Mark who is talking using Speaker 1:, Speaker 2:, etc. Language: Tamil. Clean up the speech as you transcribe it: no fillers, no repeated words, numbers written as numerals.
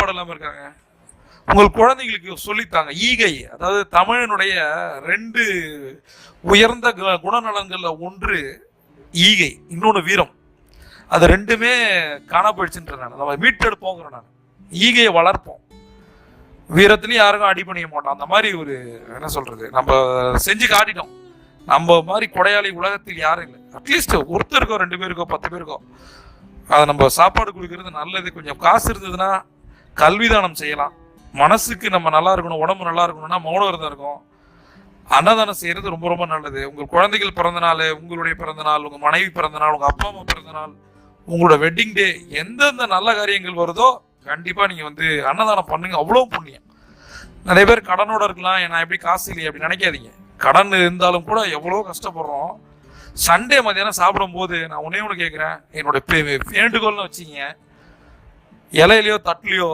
Speaker 1: சாப்பாடு இல்லாமல் இருக்காங்க. உங்கள் குழந்தைகளுக்கு சொல்லித்தாங்க. ஈகை, அதாவது தமிழனுடைய 2 உயர்ந்த குணநலங்கள்ல ஒன்று ஈகை, இன்னொன்று வீரம். அது 2மே காணா போயிடுச்சுன்ற நம்ம மீட்டெடுப்போங்கிற நான் ஈகையை வளர்ப்போம். வீரத்துலையும் யாருக்கும் அடி பண்ணிக்க மாட்டோம். அந்த மாதிரி ஒரு என்ன சொல்றது, நம்ம செஞ்சு காட்டிட்டோம். நம்ம மாதிரி கொடையாளி உலகத்தில் யாரும் இல்லை. அட்லீஸ்ட் ஒருத்தருக்கோ 2 பேருக்கோ 10 பேருக்கோ அதை நம்ம சாப்பாடு கொடுக்கறது நல்லது. கொஞ்சம் காசு இருந்ததுன்னா கல்விதானம் செய்யலாம். மனசுக்கு நம்ம நல்லா இருக்கணும், உடம்பு நல்லா இருக்கணும்னா மௌன விரதம் இருக்கும். அன்னதானம் செய்யறது ரொம்ப ரொம்ப நல்லது. உங்கள் குழந்தைகள் பிறந்த நாள், உங்களுடைய பிறந்த நாள், உங்க மனைவி பிறந்த நாள், உங்க அப்பா அம்மா பிறந்த நாள், உங்களோட வெட்டிங் டே, எந்தெந்த நல்ல காரியங்கள் வருதோ கண்டிப்பா நீங்க அன்னதானம் பண்ணுங்க. அவ்வளவு புண்ணியம். நிறைய பேர் கடனோட இருக்கலாம், நான் எப்படி காசு இல்லையே அப்படி நினைக்காதீங்க. கடன் இருந்தாலும் கூட எவ்வளோ கஷ்டப்படுறோம். சண்டே மதியானம் சாப்பிடும் போது நான் ஒன்னே ஒன்று கேட்குறேன், என்னோட வேண்டுகோள்னு வச்சிங்க, இலையிலையோ தட்டுலையோ